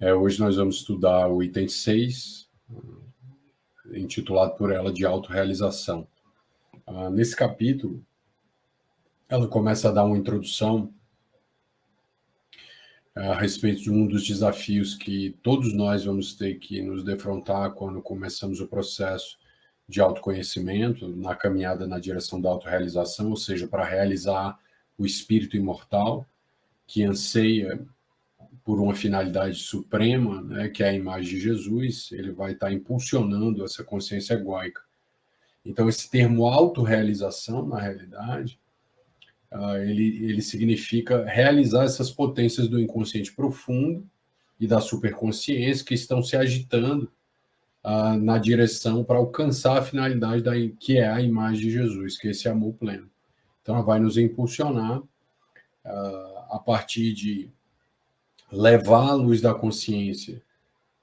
Hoje nós vamos estudar o item 6, intitulado por ela de autorrealização. Nesse capítulo, ela começa a dar uma introdução a respeito de um dos desafios que todos nós vamos ter que nos defrontar quando começamos o processo de autoconhecimento, na caminhada na direção da autorrealização, ou seja, para realizar o espírito imortal, que anseia por uma finalidade suprema, né, que é a imagem de Jesus. Ele vai estar impulsionando essa consciência egóica. Então, esse termo autorrealização, na realidade, ele significa realizar essas potências do inconsciente profundo e da superconsciência que estão se agitando na direção para alcançar a finalidade que é a imagem de Jesus, que é esse amor pleno. Então, ela vai nos impulsionar a partir de levar a luz da consciência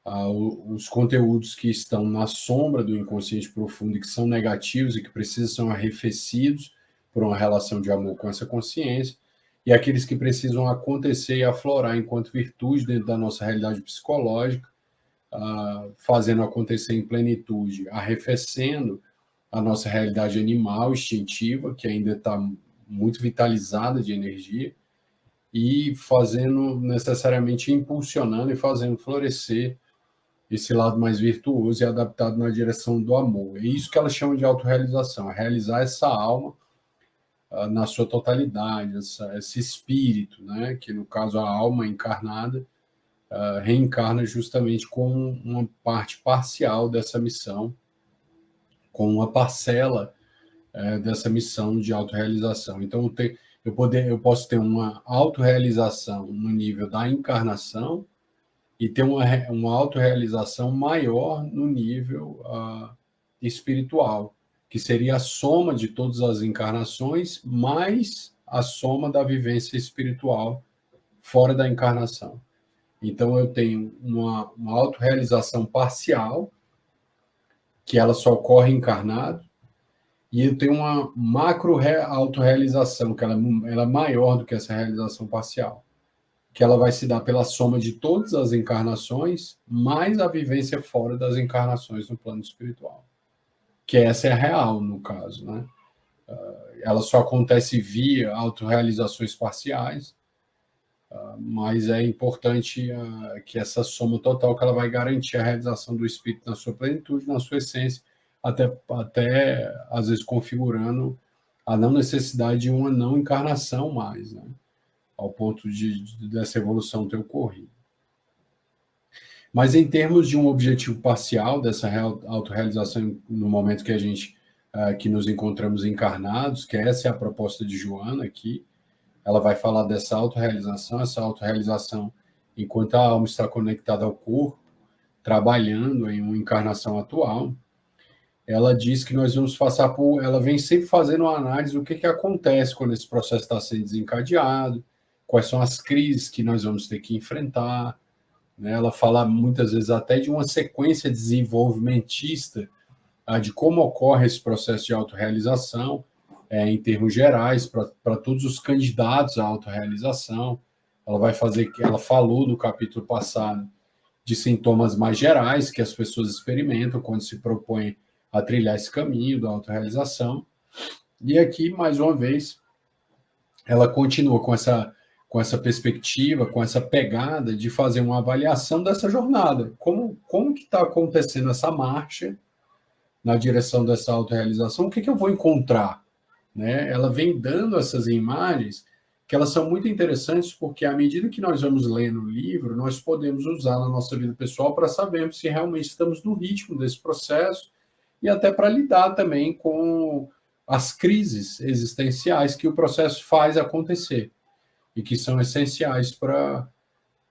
os conteúdos que estão na sombra do inconsciente profundo e que são negativos e que precisam ser arrefecidos por uma relação de amor com essa consciência, e aqueles que precisam acontecer e aflorar enquanto virtude dentro da nossa realidade psicológica, fazendo acontecer em plenitude, arrefecendo a nossa realidade animal, instintiva, que ainda está muito vitalizada de energia, e fazendo necessariamente, impulsionando e fazendo florescer esse lado mais virtuoso e adaptado na direção do amor. É isso que ela chama de autorrealização, é realizar essa alma na sua totalidade, esse espírito, né, que no caso a alma encarnada reencarna justamente com uma parte parcial dessa missão, com uma parcela dessa missão de autorrealização. Então, eu posso ter uma autorrealização no nível da encarnação e ter uma autorrealização maior no nível espiritual, que seria a soma de todas as encarnações, mais a soma da vivência espiritual fora da encarnação. Então, eu tenho uma autorrealização parcial, que ela só ocorre encarnado, e eu tenho uma macro-autorrealização, que ela é maior do que essa realização parcial, que ela vai se dar pela soma de todas as encarnações, mais a vivência fora das encarnações no plano espiritual. Que essa é a real, no caso, né? Ela só acontece via autorrealizações parciais, mas é importante que essa soma total, que ela vai garantir a realização do espírito na sua plenitude, na sua essência, até às vezes configurando a não necessidade de uma não encarnação mais, né? Ao ponto dessa evolução ter ocorrido. Mas em termos de um objetivo parcial dessa autorrealização no momento que a gente que nos encontramos encarnados, que essa é a proposta de Joana aqui, ela vai falar dessa autorrealização, essa autorrealização enquanto a alma está conectada ao corpo, trabalhando em uma encarnação atual. Ela diz que nós vamos passar por... Ela vem sempre fazendo uma análise do que acontece quando esse processo está sendo desencadeado, quais são as crises que nós vamos ter que enfrentar, né? Ela fala muitas vezes até de uma sequência desenvolvimentista de como ocorre esse processo de autorrealização, em termos gerais, para todos os candidatos à autorrealização. Ela vai fazer, ela falou no capítulo passado de sintomas mais gerais que as pessoas experimentam quando se propõem a trilhar esse caminho da autorrealização. E aqui, mais uma vez, ela continua com essa perspectiva, com essa pegada de fazer uma avaliação dessa jornada. Como que está acontecendo essa marcha na direção dessa autorrealização? O que eu vou encontrar? Né? Ela vem dando essas imagens que elas são muito interessantes, porque à medida que nós vamos lendo o livro, nós podemos usar na nossa vida pessoal para sabermos se realmente estamos no ritmo desse processo e até para lidar também com as crises existenciais que o processo faz acontecer e que são essenciais para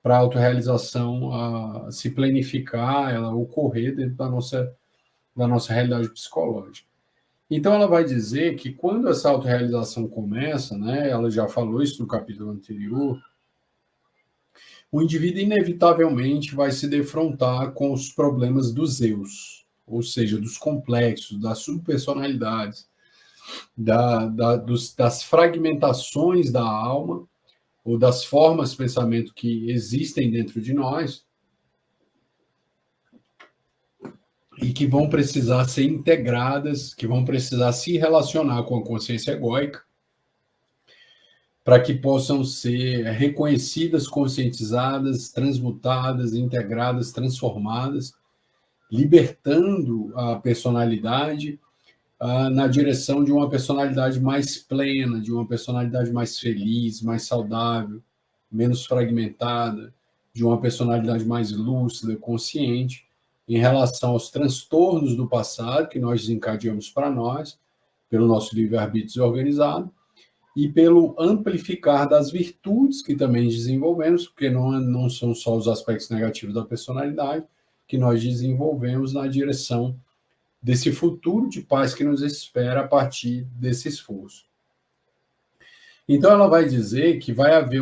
a autorrealização se planificar, ela ocorrer dentro da nossa realidade psicológica. Então, ela vai dizer que quando essa autorrealização começa, né, ela já falou isso no capítulo anterior, o indivíduo inevitavelmente vai se defrontar com os problemas dos eus, ou seja, dos complexos, das subpersonalidades, das fragmentações da alma, ou das formas de pensamento que existem dentro de nós, e que vão precisar ser integradas, que vão precisar se relacionar com a consciência egóica, para que possam ser reconhecidas, conscientizadas, transmutadas, integradas, transformadas, libertando a personalidade na direção de uma personalidade mais plena, de uma personalidade mais feliz, mais saudável, menos fragmentada, de uma personalidade mais lúcida, consciente, em relação aos transtornos do passado que nós desencadeamos para nós, pelo nosso livre-arbítrio desorganizado, e pelo amplificar das virtudes que também desenvolvemos, porque não são só os aspectos negativos da personalidade, que nós desenvolvemos na direção desse futuro de paz que nos espera a partir desse esforço. Então, ela vai dizer que vai haver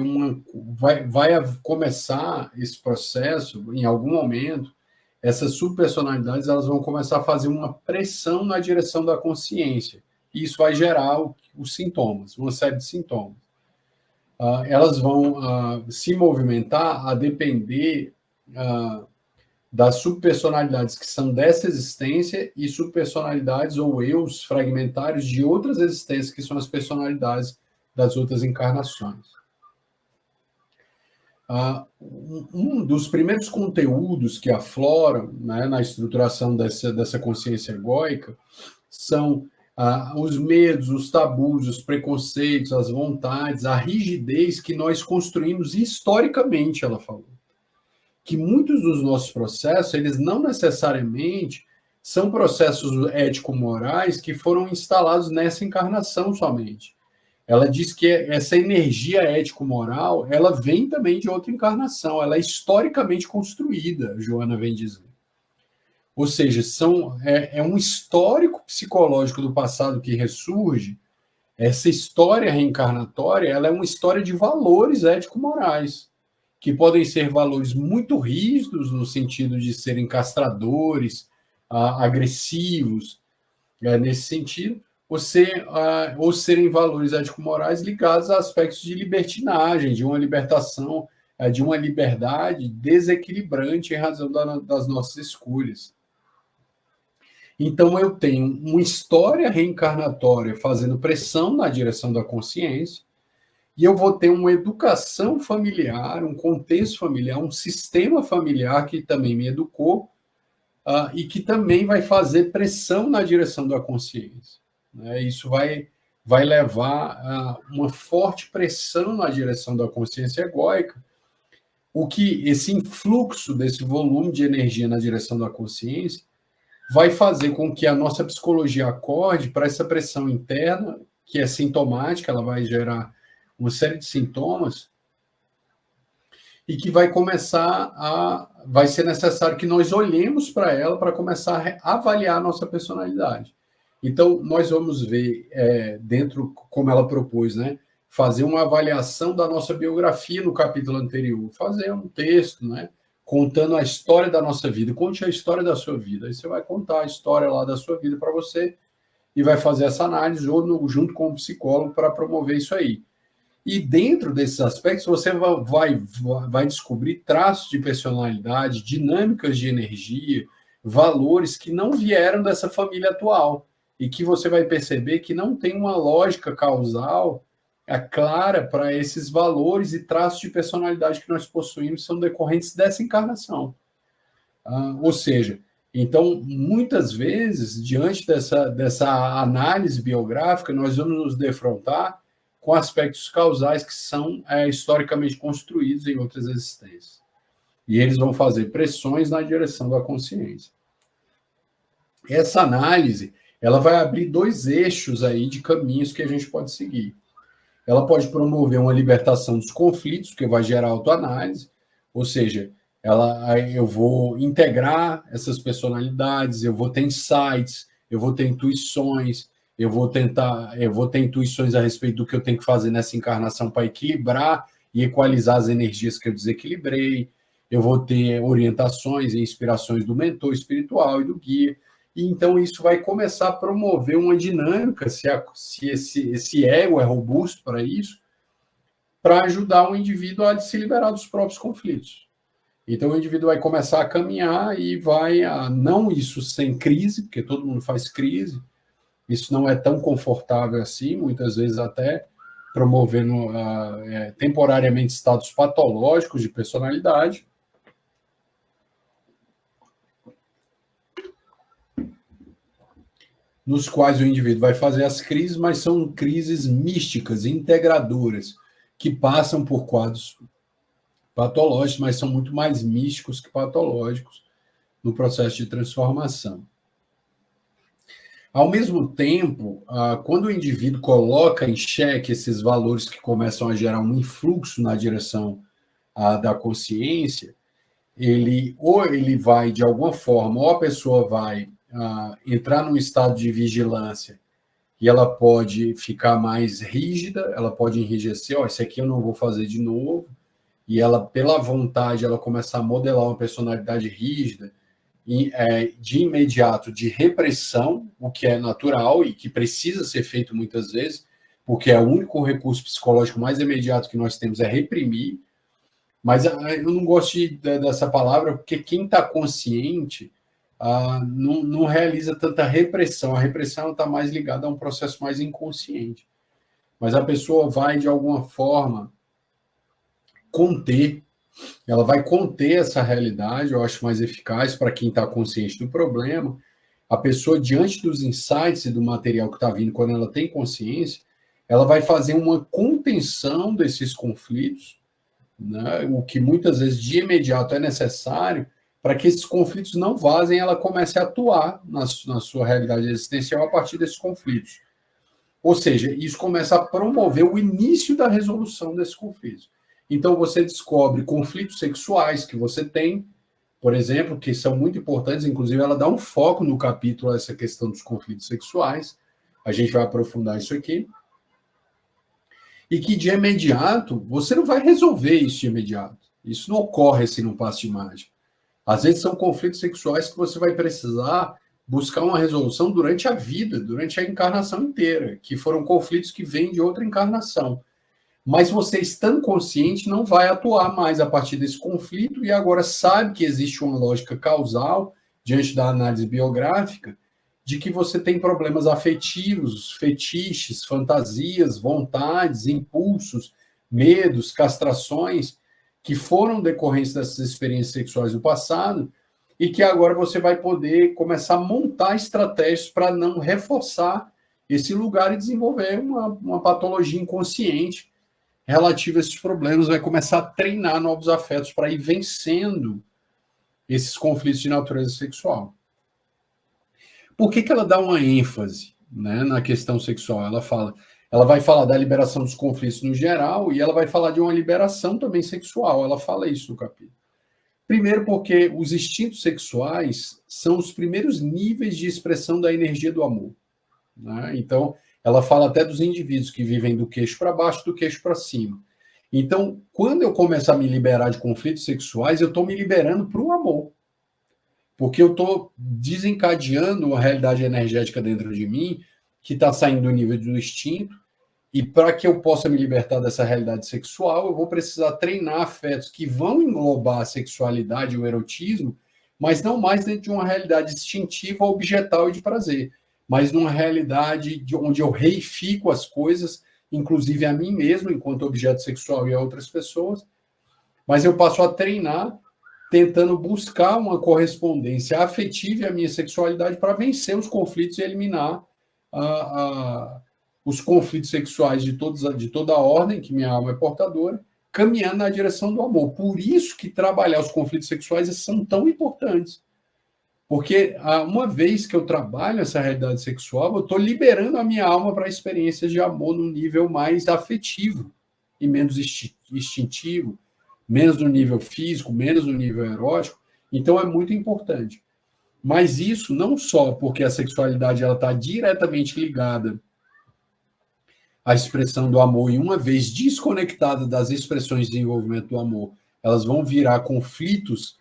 vai começar esse processo, em algum momento, essas subpersonalidades elas vão começar a fazer uma pressão na direção da consciência. E isso vai gerar os sintomas, uma série de sintomas. Elas vão se movimentar a depender das subpersonalidades que são dessa existência e subpersonalidades ou eus fragmentários de outras existências, que são as personalidades das outras encarnações. Um dos primeiros conteúdos que afloram, né, na estruturação dessa consciência egóica são os medos, os tabus, os preconceitos, as vontades, a rigidez que nós construímos historicamente, ela falou. Que muitos dos nossos processos, eles não necessariamente são processos ético-morais que foram instalados nessa encarnação somente. Ela diz que essa energia ético-moral, ela vem também de outra encarnação, ela é historicamente construída, Joana vem dizer. Ou seja, é um histórico psicológico do passado que ressurge. Essa história reencarnatória, ela é uma história de valores ético-morais, que podem ser valores muito rígidos, no sentido de serem castradores, agressivos, nesse sentido, ou serem valores ético-morais ligados a aspectos de libertinagem, de uma libertação, de uma liberdade desequilibrante em razão das nossas escolhas. Então, eu tenho uma história reencarnatória fazendo pressão na direção da consciência, e eu vou ter uma educação familiar, um contexto familiar, um sistema familiar que também me educou, e que também vai fazer pressão na direção da consciência. Né? Isso vai levar a uma forte pressão na direção da consciência egóica, o que esse influxo desse volume de energia na direção da consciência vai fazer com que a nossa psicologia acorde para essa pressão interna, que é sintomática, ela vai gerar uma série de sintomas, e que vai ser necessário que nós olhemos para ela para começar a avaliar a nossa personalidade. Então, nós vamos ver, dentro, como ela propôs, né, fazer uma avaliação da nossa biografia no capítulo anterior, fazer um texto, né, contando a história da nossa vida. Conte a história da sua vida. Aí você vai contar a história lá da sua vida para você e vai fazer essa análise junto com o psicólogo para promover isso aí. E dentro desses aspectos, você vai descobrir traços de personalidade, dinâmicas de energia, valores que não vieram dessa família atual e que você vai perceber que não tem uma lógica causal clara para esses valores e traços de personalidade que nós possuímos são decorrentes dessa encarnação. Ou seja, então, muitas vezes, diante dessa análise biográfica, nós vamos nos defrontar com aspectos causais que são historicamente construídos em outras existências. E eles vão fazer pressões na direção da consciência. Essa análise, ela vai abrir dois eixos aí de caminhos que a gente pode seguir. Ela pode promover uma libertação dos conflitos, que vai gerar autoanálise, ou seja, eu vou integrar essas personalidades, eu vou ter insights, eu vou ter intuições, eu vou ter intuições a respeito do que eu tenho que fazer nessa encarnação para equilibrar e equalizar as energias que eu desequilibrei, eu vou ter orientações e inspirações do mentor espiritual e do guia, e então isso vai começar a promover uma dinâmica, se esse ego é robusto para isso, para ajudar o indivíduo a se liberar dos próprios conflitos. Então, o indivíduo vai começar a caminhar e vai, não isso sem crise, porque todo mundo faz crise, isso não é tão confortável assim, muitas vezes até promovendo temporariamente estados patológicos de personalidade, nos quais o indivíduo vai fazer as crises, mas são crises místicas, integradoras, que passam por quadros patológicos, mas são muito mais místicos que patológicos no processo de transformação. Ao mesmo tempo, quando o indivíduo coloca em xeque esses valores que começam a gerar um influxo na direção da consciência, ou ele vai, de alguma forma, ou a pessoa vai entrar num estado de vigilância e ela pode ficar mais rígida, ela pode enrijecer, isso aqui eu não vou fazer de novo, e ela, pela vontade, ela começa a modelar uma personalidade rígida, de imediato, de repressão, o que é natural e que precisa ser feito muitas vezes, porque é o único recurso psicológico mais imediato que nós temos é reprimir. Mas eu não gosto dessa palavra, porque quem está consciente não realiza tanta repressão. A repressão está mais ligada a um processo mais inconsciente. Mas a pessoa vai, de alguma forma, conter, ela vai conter essa realidade, eu acho mais eficaz para quem está consciente do problema. A pessoa, diante dos insights e do material que está vindo, quando ela tem consciência, ela vai fazer uma contenção desses conflitos, né, o que muitas vezes de imediato é necessário para que esses conflitos não vazem, ela comece a atuar na sua realidade existencial a partir desses conflitos. Ou seja, isso começa a promover o início da resolução desses conflitos. Então, você descobre conflitos sexuais que você tem, por exemplo, que são muito importantes, inclusive ela dá um foco no capítulo a essa questão dos conflitos sexuais, a gente vai aprofundar isso aqui, e que de imediato, você não vai resolver isso de imediato. Isso não ocorre assim num passe de mágica. Às vezes são conflitos sexuais que você vai precisar buscar uma resolução durante a vida, durante a encarnação inteira, que foram conflitos que vêm de outra encarnação. Mas você, estando consciente, não vai atuar mais a partir desse conflito e agora sabe que existe uma lógica causal, diante da análise biográfica, de que você tem problemas afetivos, fetiches, fantasias, vontades, impulsos, medos, castrações, que foram decorrentes dessas experiências sexuais do passado e que agora você vai poder começar a montar estratégias para não reforçar esse lugar e desenvolver uma patologia inconsciente relativa a esses problemas, vai começar a treinar novos afetos para ir vencendo esses conflitos de natureza sexual. Por que ela dá uma ênfase, né, na questão sexual? Ela vai falar da liberação dos conflitos no geral e ela vai falar de uma liberação também sexual. Ela fala isso no capítulo. Primeiro porque os instintos sexuais são os primeiros níveis de expressão da energia do amor, né? Então, ela fala até dos indivíduos que vivem do queixo para baixo, do queixo para cima. Então, quando eu começo a me liberar de conflitos sexuais, eu estou me liberando para o amor. Porque eu estou desencadeando uma realidade energética dentro de mim que está saindo do nível do instinto, e para que eu possa me libertar dessa realidade sexual, eu vou precisar treinar afetos que vão englobar a sexualidade e o erotismo, mas não mais dentro de uma realidade instintiva, objetal e de prazer, mas numa realidade onde eu reifico as coisas, inclusive a mim mesmo, enquanto objeto sexual e a outras pessoas, mas eu passo a treinar tentando buscar uma correspondência afetiva à minha sexualidade para vencer os conflitos e eliminar os conflitos sexuais de toda a ordem, que minha alma é portadora, caminhando na direção do amor. Por isso que trabalhar os conflitos sexuais são tão importantes. Porque uma vez que eu trabalho essa realidade sexual, eu estou liberando a minha alma para experiências de amor no nível mais afetivo e menos instintivo, menos no nível físico, menos no nível erótico. Então é muito importante. Mas isso não só porque a sexualidade ela está diretamente ligada à expressão do amor, e uma vez desconectada das expressões de desenvolvimento do amor, elas vão virar conflitos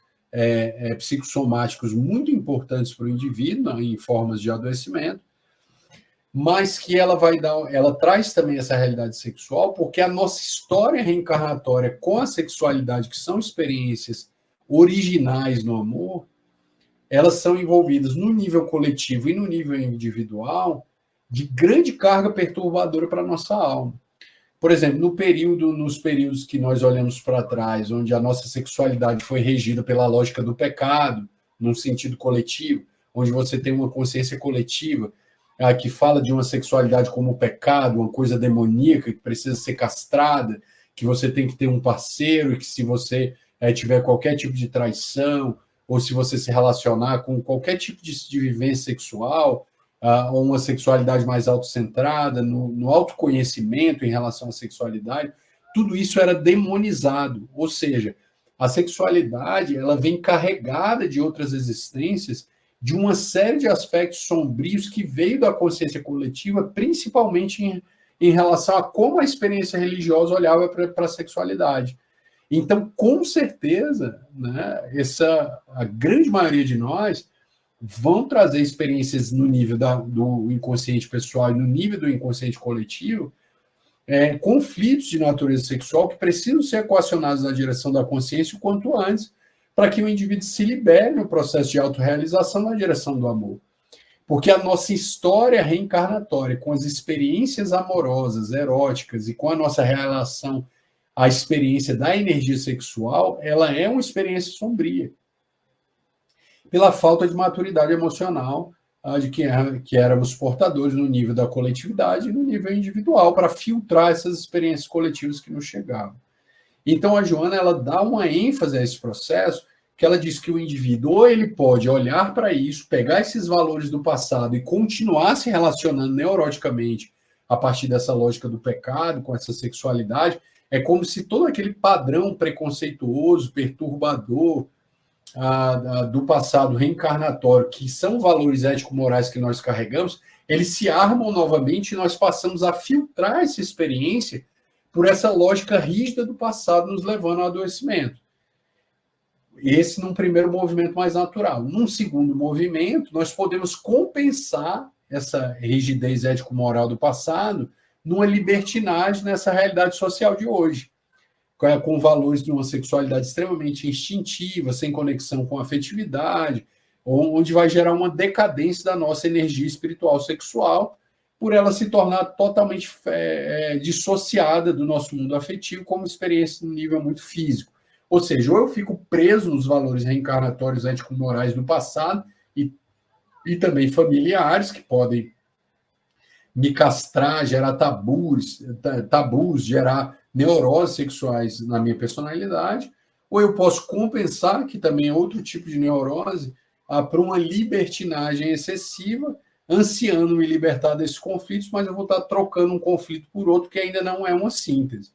psicossomáticos muito importantes para o indivíduo, em formas de adoecimento, mas que ela traz também essa realidade sexual, porque a nossa história reencarnatória com a sexualidade, que são experiências originais no amor, elas são envolvidas no nível coletivo e no nível individual de grande carga perturbadora para a nossa alma. Por exemplo, nos períodos que nós olhamos para trás, onde a nossa sexualidade foi regida pela lógica do pecado, num sentido coletivo, onde você tem uma consciência coletiva que fala de uma sexualidade como pecado, uma coisa demoníaca que precisa ser castrada, que você tem que ter um parceiro, e que se você tiver qualquer tipo de traição, ou se você se relacionar com qualquer tipo de vivência sexual, ou uma sexualidade mais autocentrada, no autoconhecimento em relação à sexualidade, tudo isso era demonizado. Ou seja, a sexualidade ela vem carregada de outras existências, de uma série de aspectos sombrios que veio da consciência coletiva, principalmente em relação a como a experiência religiosa olhava para a sexualidade. Então, com certeza, né, a grande maioria de nós vão trazer experiências no nível do inconsciente pessoal e no nível do inconsciente coletivo, conflitos de natureza sexual que precisam ser equacionados na direção da consciência o quanto antes, para que o indivíduo se libere no processo de autorrealização na direção do amor. Porque a nossa história reencarnatória, com as experiências amorosas, eróticas e com a nossa relação à experiência da energia sexual, ela é uma experiência sombria. Pela falta de maturidade emocional de que éramos portadores no nível da coletividade e no nível individual, para filtrar essas experiências coletivas que nos chegavam. Então, a Joana ela dá uma ênfase a esse processo, que ela diz que o indivíduo, ou ele pode olhar para isso, pegar esses valores do passado e continuar se relacionando neuroticamente a partir dessa lógica do pecado, com essa sexualidade, é como se todo aquele padrão preconceituoso, perturbador, do passado reencarnatório, que são valores ético-morais que nós carregamos, eles se armam novamente e nós passamos a filtrar essa experiência por essa lógica rígida do passado nos levando ao adoecimento. Esse num primeiro movimento mais natural. Num segundo movimento, nós podemos compensar essa rigidez ético-moral do passado numa libertinagem nessa realidade social de hoje, com valores de uma sexualidade extremamente instintiva, sem conexão com a afetividade, onde vai gerar uma decadência da nossa energia espiritual sexual, por ela se tornar totalmente dissociada do nosso mundo afetivo como experiência no nível muito físico. Ou seja, ou eu fico preso nos valores reencarnatórios ético-morais do passado e também familiares, que podem me castrar, gerar tabus, gerar neuroses sexuais na minha personalidade, ou eu posso compensar, que também é outro tipo de neurose, para uma libertinagem excessiva, ansiando me libertar desses conflitos, mas eu vou estar trocando um conflito por outro que ainda não é uma síntese.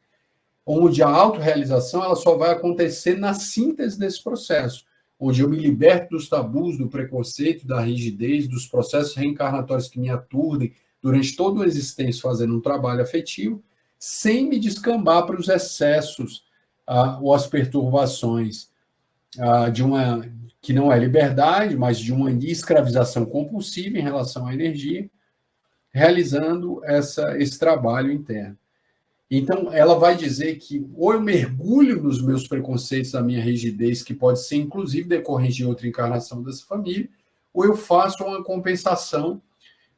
Onde a autorrealização ela só vai acontecer na síntese desse processo, onde eu me liberto dos tabus, do preconceito, da rigidez, dos processos reencarnatórios que me aturdem durante toda a existência fazendo um trabalho afetivo, sem me descambar para os excessos ou as perturbações de uma que não é liberdade, mas de uma escravização compulsiva em relação à energia, realizando esse trabalho interno. Então, ela vai dizer que ou eu mergulho nos meus preconceitos, da minha rigidez, que pode ser, inclusive, decorrente de outra encarnação dessa família, ou eu faço uma compensação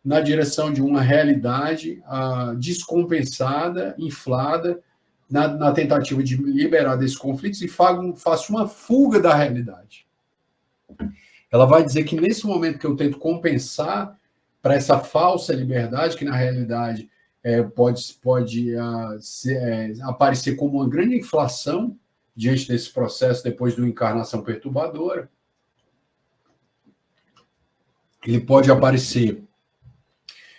na direção de uma realidade descompensada, inflada, na tentativa de me liberar desses conflitos e faço uma fuga da realidade. Ela vai dizer que nesse momento que eu tento compensar para essa falsa liberdade, que na realidade pode aparecer como uma grande inflação diante desse processo depois de uma encarnação perturbadora. Ele pode aparecer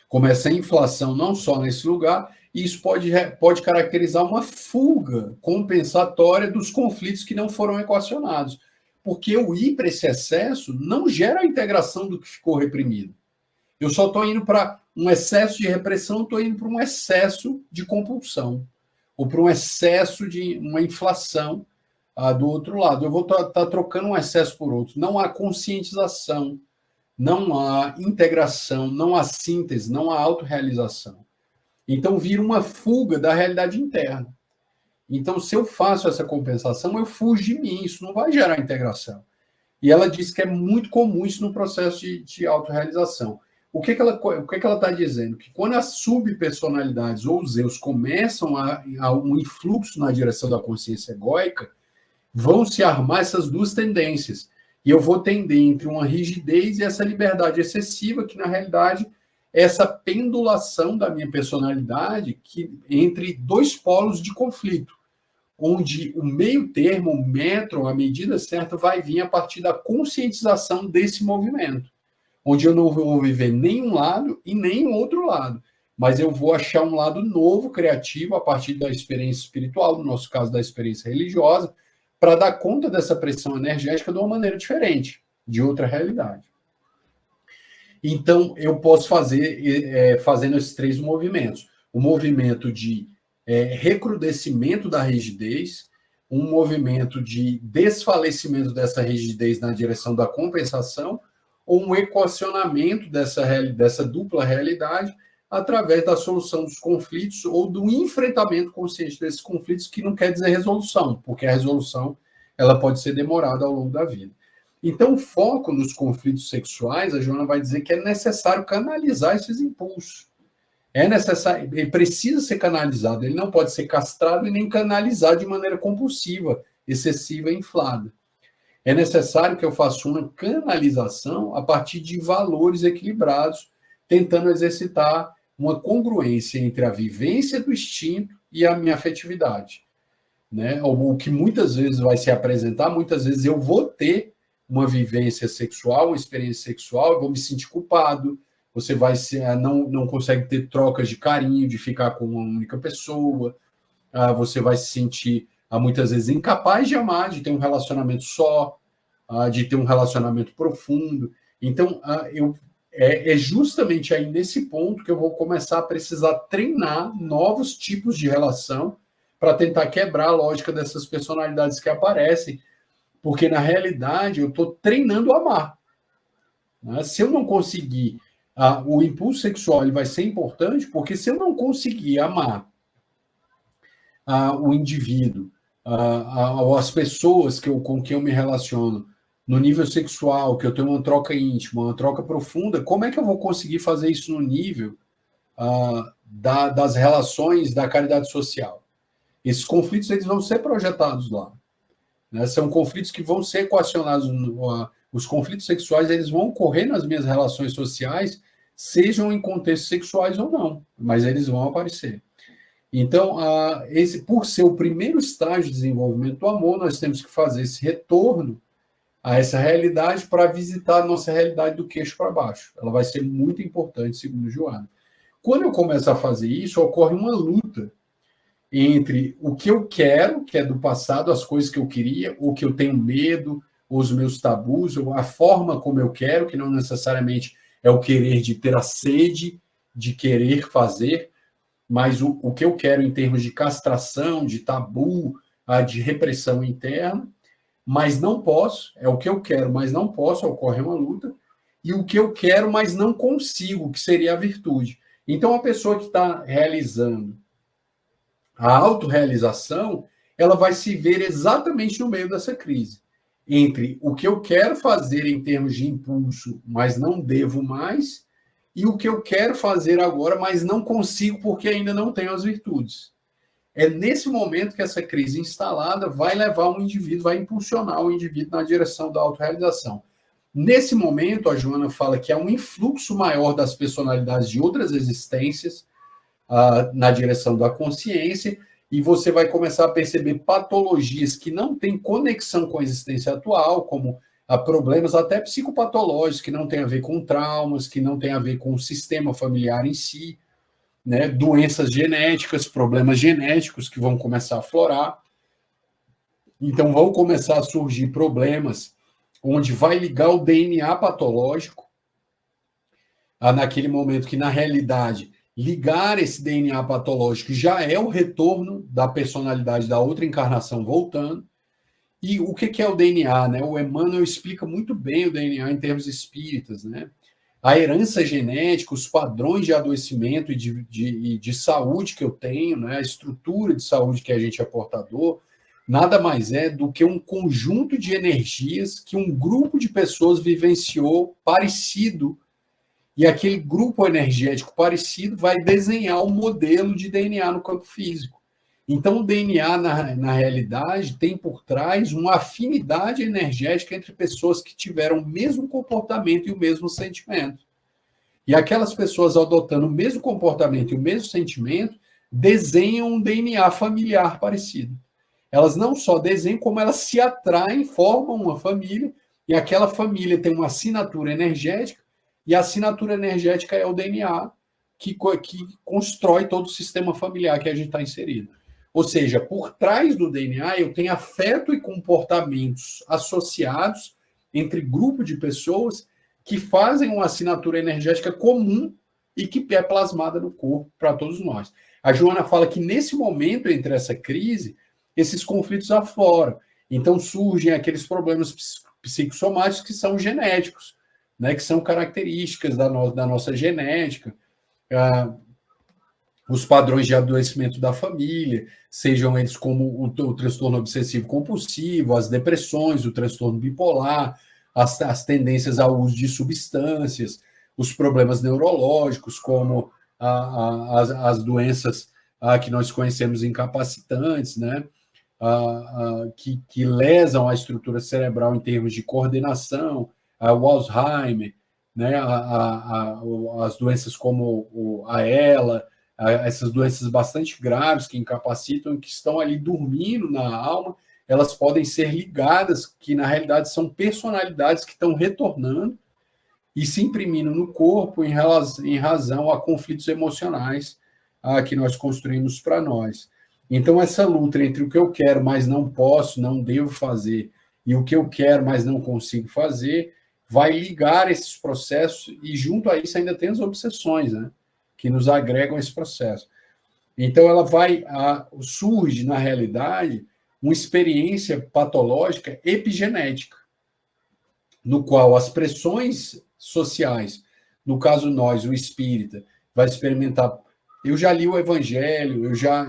como essa inflação não só nesse lugar, e isso pode caracterizar uma fuga compensatória dos conflitos que não foram equacionados. Porque eu ir para esse excesso não gera a integração do que ficou reprimido. Eu só estou indo para um excesso de repressão, estou indo para um excesso de compulsão, ou para um excesso de uma inflação do outro lado. Eu vou estar trocando um excesso por outro. Não há conscientização, não há integração, não há síntese, não há autorrealização. Então, vira uma fuga da realidade interna. Então, se eu faço essa compensação, eu fujo de mim, isso não vai gerar integração. E ela diz que é muito comum isso no processo de autorrealização. O que ela está dizendo? Que quando as subpersonalidades ou os eus começam a um influxo na direção da consciência egóica, vão se armar essas duas tendências. E eu vou tender entre uma rigidez e essa liberdade excessiva, que na realidade é essa pendulação da minha personalidade entre dois polos de conflito, onde o meio termo, o metro, a medida certa, vai vir a partir da conscientização desse movimento, onde eu não vou viver nem um lado e nem o outro lado, mas eu vou achar um lado novo, criativo, a partir da experiência espiritual, no nosso caso, da experiência religiosa, para dar conta dessa pressão energética de uma maneira diferente, de outra realidade. Então, eu posso fazer, fazendo esses três movimentos. O movimento de recrudescimento da rigidez, um movimento de desfalecimento dessa rigidez na direção da compensação, ou um equacionamento dessa dupla realidade através da solução dos conflitos ou do enfrentamento consciente desses conflitos, que não quer dizer resolução, porque a resolução ela pode ser demorada ao longo da vida. Então, o foco nos conflitos sexuais, a Joana vai dizer que é necessário canalizar esses impulsos. É necessário, ele precisa ser canalizado, ele não pode ser castrado e nem canalizado de maneira compulsiva, excessiva e inflada. É necessário que eu faça uma canalização a partir de valores equilibrados, tentando exercitar uma congruência entre a vivência do instinto e a minha afetividade. Né? O que muitas vezes vai se apresentar, muitas vezes eu vou ter uma vivência sexual, uma experiência sexual, eu vou me sentir culpado, você não consegue ter trocas de carinho, de ficar com uma única pessoa, você vai se sentir, muitas vezes, incapaz de amar, de ter um relacionamento só, de ter um relacionamento profundo. Então, é justamente aí nesse ponto que eu vou começar a precisar treinar novos tipos de relação para tentar quebrar a lógica dessas personalidades que aparecem, porque, na realidade, eu estou treinando a amar. Né? Se eu não conseguir... o impulso sexual ele vai ser importante, porque se eu não conseguir amar o indivíduo, as pessoas com quem eu me relaciono, no nível sexual, que eu tenho uma troca íntima, uma troca profunda, como é que eu vou conseguir fazer isso no nível das relações da caridade social? Esses conflitos eles vão ser projetados lá. Né? São conflitos que vão ser equacionados. Os conflitos sexuais eles vão ocorrer nas minhas relações sociais, sejam em contextos sexuais ou não, mas eles vão aparecer. Então, por ser o primeiro estágio de desenvolvimento do amor, nós temos que fazer esse retorno a essa realidade para visitar a nossa realidade do queixo para baixo. Ela vai ser muito importante, segundo Joana. Quando eu começo a fazer isso, ocorre uma luta entre o que eu quero, que é do passado, as coisas que eu queria, ou que eu tenho medo, os meus tabus, ou a forma como eu quero, que não necessariamente é o querer de ter a sede de querer fazer, mas o que eu quero em termos de castração, de tabu, de repressão interna, mas não posso, é o que eu quero, mas não posso, ocorre uma luta, e o que eu quero, mas não consigo, que seria a virtude. Então, a pessoa que está realizando a autorrealização, ela vai se ver exatamente no meio dessa crise, entre o que eu quero fazer em termos de impulso, mas não devo mais, e o que eu quero fazer agora, mas não consigo porque ainda não tenho as virtudes. É nesse momento que essa crise instalada vai levar um indivíduo, vai impulsionar o indivíduo na direção da autorrealização. Nesse momento, a Joana fala que há um influxo maior das personalidades de outras existências na direção da consciência, e você vai começar a perceber patologias que não têm conexão com a existência atual, como problemas até psicopatológicos, que não têm a ver com traumas, que não têm a ver com o sistema familiar em si, né? Doenças genéticas, problemas genéticos que vão começar a aflorar. Então, vão começar a surgir problemas onde vai ligar o DNA patológico, naquele momento que, na realidade, ligar esse DNA patológico já é o retorno da personalidade da outra encarnação voltando. E o que é o DNA? Né? O Emmanuel explica muito bem o DNA em termos espíritas. Né? a herança genética, os padrões de adoecimento e de saúde que eu tenho, né, a estrutura de saúde que a gente é portador, nada mais é do que um conjunto de energias que um grupo de pessoas vivenciou parecido, e aquele grupo energético parecido vai desenhar um modelo de DNA no campo físico. Então, o DNA, na realidade, tem por trás uma afinidade energética entre pessoas que tiveram o mesmo comportamento e o mesmo sentimento. E aquelas pessoas adotando o mesmo comportamento e o mesmo sentimento desenham um DNA familiar parecido. Elas não só desenham, como elas se atraem, formam uma família, e aquela família tem uma assinatura energética, e a assinatura energética é o DNA que constrói todo o sistema familiar que a gente está inserido. Ou seja, por trás do DNA eu tenho afeto e comportamentos associados entre grupo de pessoas que fazem uma assinatura energética comum e que é plasmada no corpo para todos nós. A Joana fala que nesse momento, entre essa crise, esses conflitos afloram. Então surgem aqueles problemas psicossomáticos que são genéticos, né, que são características da nossa genética, os padrões de adoecimento da família, sejam eles como o transtorno obsessivo-compulsivo, as depressões, o transtorno bipolar, as tendências ao uso de substâncias, os problemas neurológicos, como as doenças que nós conhecemos incapacitantes, né? Que lesam a estrutura cerebral em termos de coordenação, o Alzheimer, né? As doenças como a ELA, essas doenças bastante graves que incapacitam, que estão ali dormindo na alma, elas podem ser ligadas, que na realidade são personalidades que estão retornando e se imprimindo no corpo em razão a conflitos emocionais que nós construímos para nós. Então, essa luta entre o que eu quero, mas não posso, não devo fazer, e o que eu quero, mas não consigo fazer, vai ligar esses processos, e junto a isso ainda tem as obsessões, né, que nos agregam esse processo. Então, surge, na realidade, uma experiência patológica epigenética, no qual as pressões sociais, no caso nós, o espírita, vai experimentar. Eu já li o Evangelho, eu já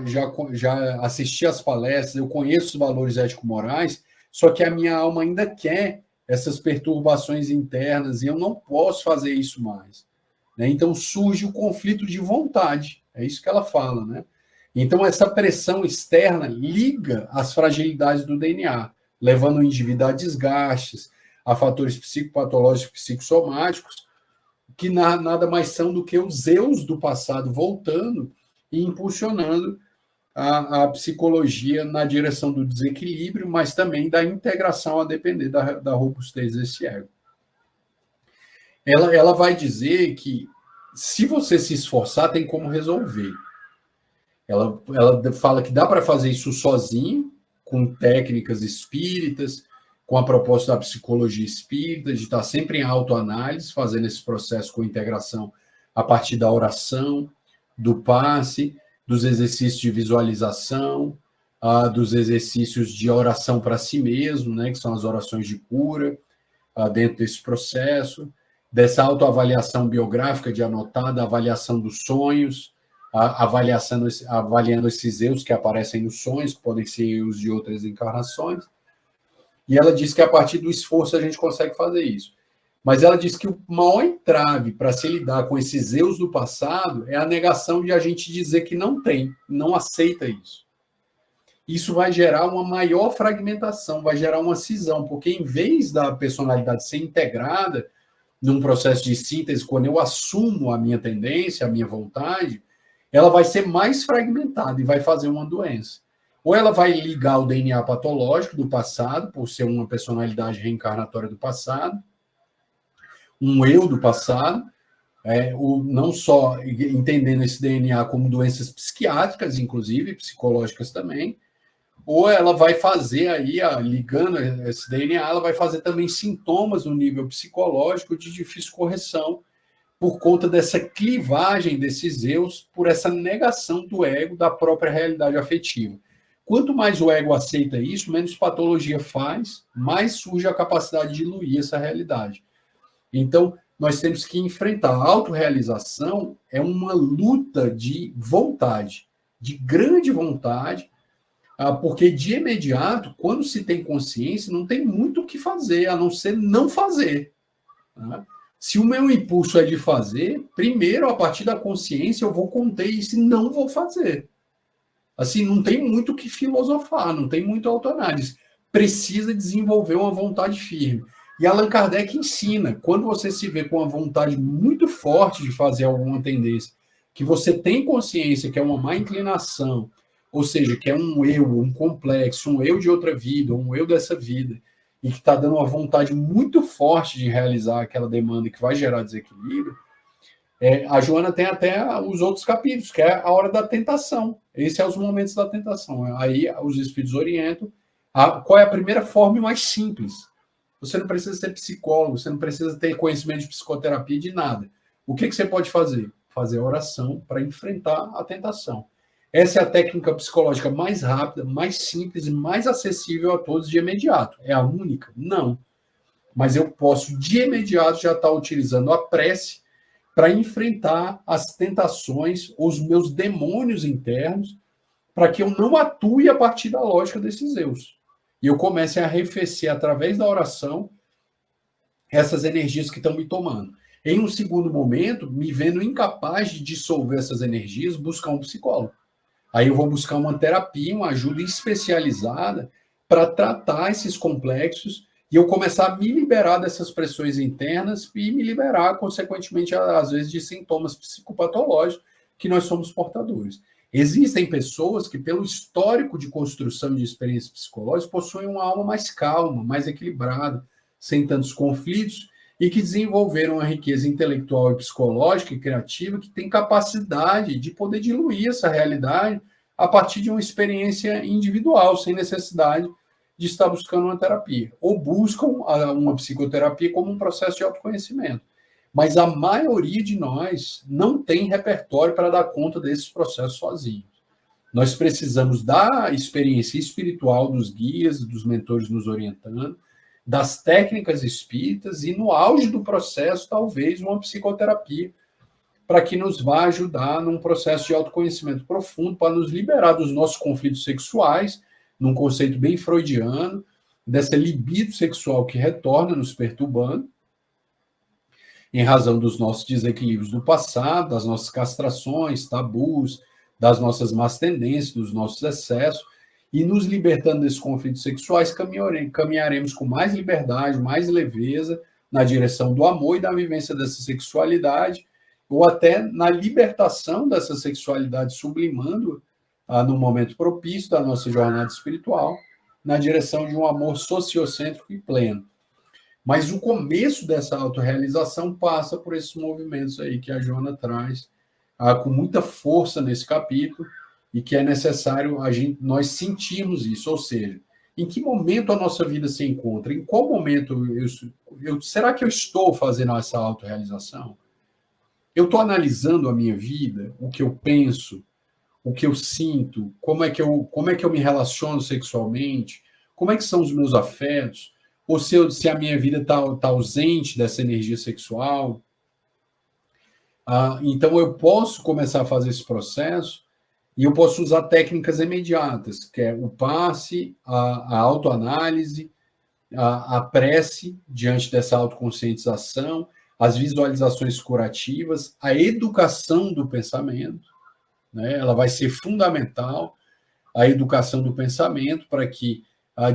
assisti às palestras, eu conheço os valores ético-morais, só que a minha alma ainda quer essas perturbações internas e eu não posso fazer isso mais. Né? Então surge o conflito de vontade, é isso que ela fala, né? Então essa pressão externa liga as fragilidades do DNA, levando o indivíduo a desgastes, a fatores psicopatológicos, psicossomáticos, que nada mais são do que os eus do passado voltando e impulsionando a psicologia na direção do desequilíbrio, mas também da integração a depender da robustez desse ego. Ela vai dizer que se você se esforçar, tem como resolver. Ela fala que dá para fazer isso sozinho, com técnicas espíritas, com a proposta da psicologia espírita, de estar sempre em autoanálise, fazendo esse processo com integração a partir da oração, do passe, dos exercícios de visualização, dos exercícios de oração para si mesmo, né, que são as orações de cura, dentro desse processo, dessa autoavaliação biográfica de anotar, da avaliação dos sonhos, avaliando esses eus que aparecem nos sonhos, que podem ser eus de outras encarnações. E ela diz que a partir do esforço a gente consegue fazer isso. Mas ela diz que o maior entrave para se lidar com esses eus do passado é a negação de a gente dizer que não tem, não aceita isso. Isso vai gerar uma maior fragmentação, vai gerar uma cisão, porque em vez da personalidade ser integrada num processo de síntese, quando eu assumo a minha tendência, a minha vontade, ela vai ser mais fragmentada e vai fazer uma doença. Ou ela vai ligar o DNA patológico do passado, por ser uma personalidade reencarnatória do passado, um eu do passado, não só entendendo esse DNA como doenças psiquiátricas, inclusive, psicológicas também, ou ela vai fazer aí, ligando esse DNA, ela vai fazer também sintomas no nível psicológico de difícil correção, por conta dessa clivagem desses eus, por essa negação do ego da própria realidade afetiva. Quanto mais o ego aceita isso, menos patologia faz, mais surge a capacidade de diluir essa realidade. Então, nós temos que enfrentar. A autorrealização é uma luta de vontade, de grande vontade, porque de imediato, quando se tem consciência, não tem muito o que fazer, a não ser não fazer. Tá? Se o meu impulso é de fazer, primeiro, a partir da consciência, eu vou conter isso e não vou fazer. Assim, não tem muito o que filosofar, não tem muito autoanálise. Precisa desenvolver uma vontade firme. E Allan Kardec ensina, quando você se vê com uma vontade muito forte de fazer alguma tendência, que você tem consciência que é uma má inclinação, ou seja, que é um eu, um complexo, um eu de outra vida, um eu dessa vida, e que está dando uma vontade muito forte de realizar aquela demanda que vai gerar desequilíbrio, a Joana tem até os outros capítulos, que é a hora da tentação. Esses são os momentos da tentação. Aí os espíritos orientam qual é a primeira forma mais simples. Você não precisa ser psicólogo, você não precisa ter conhecimento de psicoterapia, de nada. O que você pode fazer? Fazer oração para enfrentar a tentação. Essa é a técnica psicológica mais rápida, mais simples e mais acessível a todos de imediato. É a única? Não. Mas eu posso, de imediato, já estar utilizando a prece para enfrentar as tentações, os meus demônios internos, para que eu não atue a partir da lógica desses eus. E eu comece a arrefecer, através da oração, essas energias que estão me tomando. Em um segundo momento, me vendo incapaz de dissolver essas energias, buscar um psicólogo. Aí eu vou buscar uma terapia, uma ajuda especializada para tratar esses complexos e eu começar a me liberar dessas pressões internas e me liberar, consequentemente, às vezes, de sintomas psicopatológicos que nós somos portadores. Existem pessoas que, pelo histórico de construção de experiências psicológicas, possuem uma alma mais calma, mais equilibrada, sem tantos conflitos, e que desenvolveram uma riqueza intelectual e psicológica e criativa que tem capacidade de poder diluir essa realidade a partir de uma experiência individual, sem necessidade de estar buscando uma terapia. Ou buscam uma psicoterapia como um processo de autoconhecimento. Mas a maioria de nós não tem repertório para dar conta desses processos sozinhos. Nós precisamos da experiência espiritual dos guias, dos mentores nos orientando, das técnicas espíritas e, no auge do processo, talvez uma psicoterapia, para que nos vá ajudar num processo de autoconhecimento profundo, para nos liberar dos nossos conflitos sexuais, num conceito bem freudiano, dessa libido sexual que retorna nos perturbando, em razão dos nossos desequilíbrios do passado, das nossas castrações, tabus, das nossas más tendências, dos nossos excessos, e nos libertando desses conflitos sexuais, caminharemos com mais liberdade, mais leveza, na direção do amor e da vivência dessa sexualidade, ou até na libertação dessa sexualidade, sublimando no momento propício da nossa jornada espiritual, na direção de um amor sociocêntrico e pleno. Mas o começo dessa autorrealização passa por esses movimentos aí que a Joana traz com muita força nesse capítulo, e que é necessário nós sentirmos isso, ou seja, em que momento a nossa vida se encontra, em qual momento será que eu estou fazendo essa autorrealização? Eu estou analisando a minha vida, o que eu penso, o que eu sinto, como é que eu me relaciono sexualmente, como é que são os meus afetos, ou se a minha vida está ausente dessa energia sexual. Então eu posso começar a fazer esse processo e eu posso usar técnicas imediatas, que é o passe, a autoanálise, a prece diante dessa autoconscientização, as visualizações curativas, a educação do pensamento, né? Ela vai ser fundamental, a educação do pensamento, para que,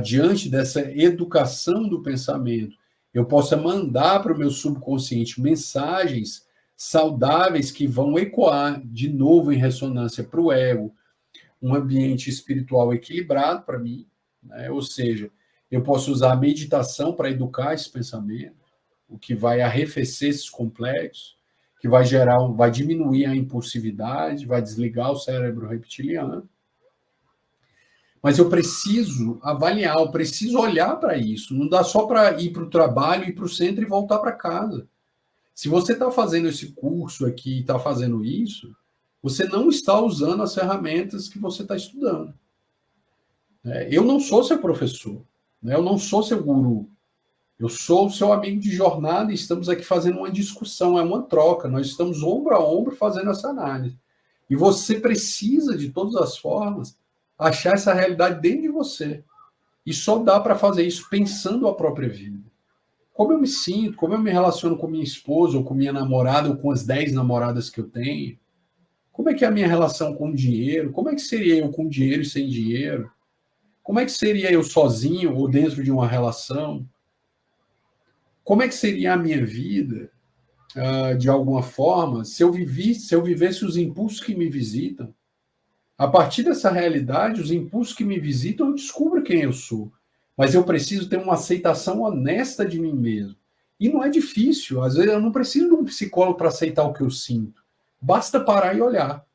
diante dessa educação do pensamento, eu possa mandar para o meu subconsciente mensagens saudáveis que vão ecoar de novo em ressonância para o ego, um ambiente espiritual equilibrado para mim, né? Ou seja, eu posso usar a meditação para educar esse pensamento, o que vai arrefecer esses complexos, que vai diminuir a impulsividade, vai desligar o cérebro reptiliano. Mas eu preciso avaliar, eu preciso olhar para isso. Não dá só para ir para o trabalho, ir para o centro e voltar para casa. Se você está fazendo esse curso aqui, está fazendo isso, você não está usando as ferramentas que você está estudando. Eu não sou seu professor, eu não sou seu guru. Eu sou o seu amigo de jornada e estamos aqui fazendo uma discussão, é uma troca. Nós estamos ombro a ombro fazendo essa análise. E você precisa, de todas as formas, achar essa realidade dentro de você. E só dá para fazer isso pensando a própria vida. Como eu me sinto, como eu me relaciono com minha esposa, ou com minha namorada, ou com as 10 namoradas que eu tenho. Como é que é a minha relação com o dinheiro? Como é que seria eu com dinheiro e sem dinheiro? Como é que seria eu sozinho ou dentro de uma relação? Como é que seria a minha vida, de alguma forma, se eu vivesse os impulsos que me visitam? A partir dessa realidade, os impulsos que me visitam, eu descubro quem eu sou. Mas eu preciso ter uma aceitação honesta de mim mesmo. E não é difícil. Às vezes eu não preciso de um psicólogo para aceitar o que eu sinto. Basta parar e olhar.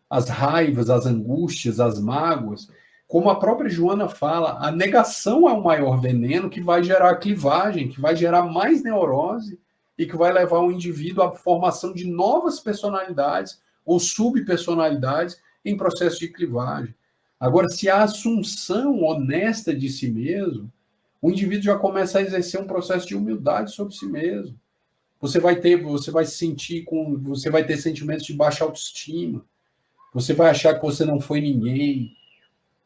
As raivas, as angústias, as mágoas. Como a própria Joana fala, a negação é o maior veneno que vai gerar clivagem, que vai gerar mais neurose e que vai levar o indivíduo à formação de novas personalidades ou subpersonalidades em processo de clivagem. Agora, se há assunção honesta de si mesmo, o indivíduo já começa a exercer um processo de humildade sobre si mesmo. Você vai ter sentimentos de baixa autoestima. Você vai achar que você não foi ninguém,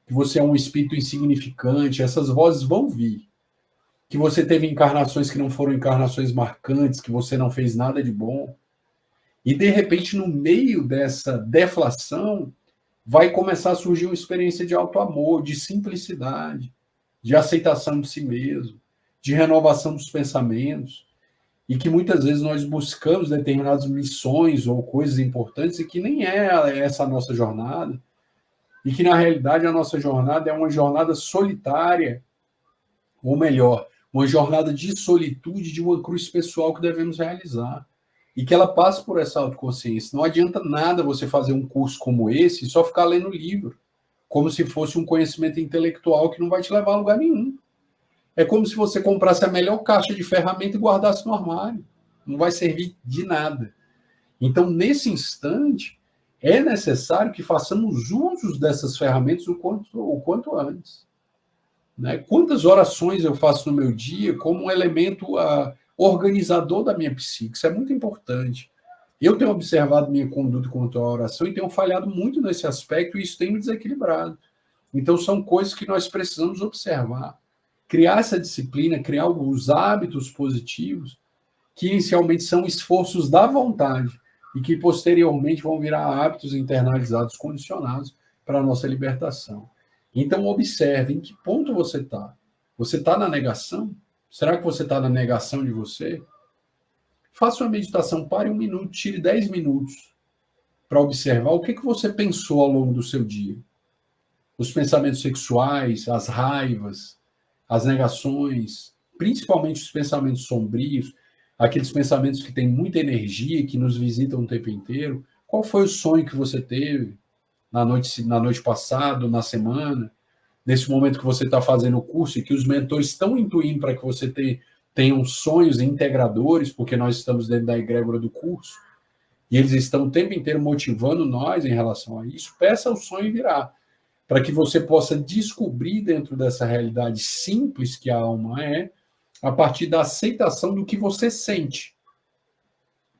que você é um espírito insignificante. Essas vozes vão vir. Que você teve encarnações que não foram encarnações marcantes, que você não fez nada de bom. E, de repente, no meio dessa deflação, vai começar a surgir uma experiência de auto-amor, de simplicidade, de aceitação de si mesmo, de renovação dos pensamentos, e que muitas vezes nós buscamos determinadas missões ou coisas importantes e que nem é essa a nossa jornada, e que, na realidade, a nossa jornada é uma jornada solitária, ou melhor, uma jornada de solitude, de uma cruz pessoal que devemos realizar. E que ela passe por essa autoconsciência. Não adianta nada você fazer um curso como esse e só ficar lendo livro, como se fosse um conhecimento intelectual que não vai te levar a lugar nenhum. É como se você comprasse a melhor caixa de ferramenta e guardasse no armário. Não vai servir de nada. Então, nesse instante, é necessário que façamos uso dessas ferramentas o quanto antes. Né? Quantas orações eu faço no meu dia como um elemento organizador da minha psique? Isso é muito importante. Eu tenho observado minha conduta quanto à oração e tenho falhado muito nesse aspecto e isso tem me desequilibrado. Então, são coisas que nós precisamos observar. Criar essa disciplina, criar os hábitos positivos, que inicialmente são esforços da vontade e que posteriormente vão virar hábitos internalizados, condicionados para a nossa libertação. Então, observe em que ponto você está. Você está na negação? Será que você está na negação de você? Faça uma meditação, pare 1 minuto, tire 10 minutos para observar o que você pensou ao longo do seu dia. Os pensamentos sexuais, as raivas, as negações, principalmente os pensamentos sombrios, aqueles pensamentos que têm muita energia, que nos visitam o tempo inteiro. Qual foi o sonho que você teve na noite passada, na semana, nesse momento que você está fazendo o curso e que os mentores estão intuindo para que você tenha sonhos integradores, porque nós estamos dentro da egrégora do curso, e eles estão o tempo inteiro motivando nós em relação a isso. Peça o sonho virá, para que você possa descobrir dentro dessa realidade simples que a alma é, a partir da aceitação do que você sente.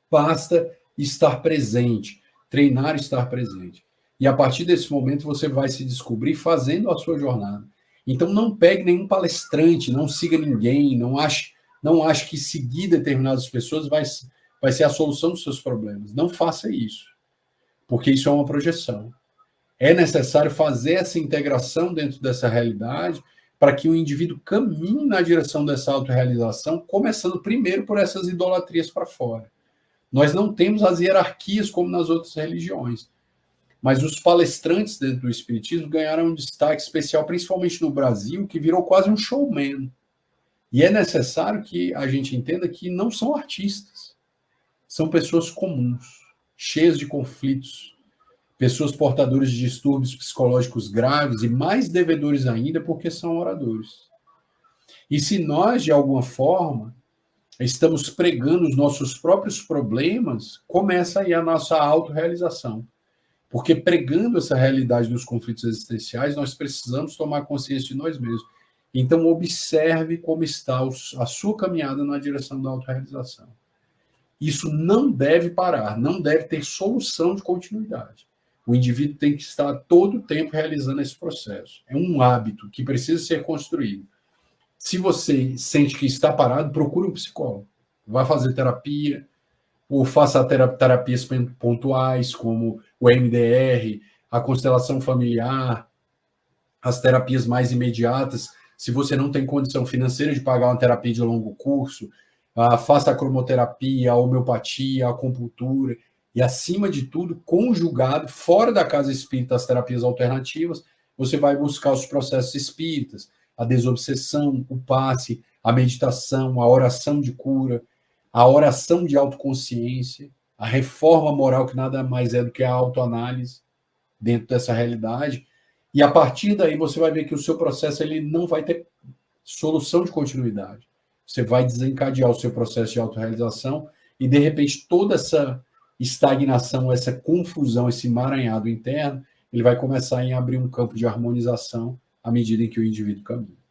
Basta estar presente, treinar estar presente. E a partir desse momento você vai se descobrir fazendo a sua jornada. Então não pegue nenhum palestrante, não siga ninguém, não ache que seguir determinadas pessoas vai ser a solução dos seus problemas. Não faça isso, porque isso é uma projeção. É necessário fazer essa integração dentro dessa realidade para que o indivíduo caminhe na direção dessa autorrealização, começando primeiro por essas idolatrias para fora. Nós não temos as hierarquias como nas outras religiões. Mas os palestrantes dentro do espiritismo ganharam um destaque especial, principalmente no Brasil, que virou quase um showman. E é necessário que a gente entenda que não são artistas. São pessoas comuns, cheias de conflitos, pessoas portadoras de distúrbios psicológicos graves e mais devedores ainda porque são oradores. E se nós, de alguma forma, estamos pregando os nossos próprios problemas, começa aí a nossa autorrealização. Porque pregando essa realidade dos conflitos existenciais, nós precisamos tomar consciência de nós mesmos. Então, observe como está a sua caminhada na direção da autorrealização. Isso não deve parar, não deve ter solução de continuidade. O indivíduo tem que estar todo o tempo realizando esse processo. É um hábito que precisa ser construído. Se você sente que está parado, procure um psicólogo. Vai fazer terapia, ou faça terapias pontuais, como o MDR, a constelação familiar, as terapias mais imediatas. Se você não tem condição financeira de pagar uma terapia de longo curso, faça a cromoterapia, a homeopatia, a acupuntura, e, acima de tudo, conjugado, fora da casa espírita, as terapias alternativas, você vai buscar os processos espíritas, a desobsessão, o passe, a meditação, a oração de cura, a oração de autoconsciência, a reforma moral, que nada mais é do que a autoanálise dentro dessa realidade. E, a partir daí, você vai ver que o seu processo ele não vai ter solução de continuidade. Você vai desencadear o seu processo de autorrealização e, de repente, toda essa estagnação, essa confusão, esse emaranhado interno, ele vai começar a abrir um campo de harmonização à medida em que o indivíduo caminha.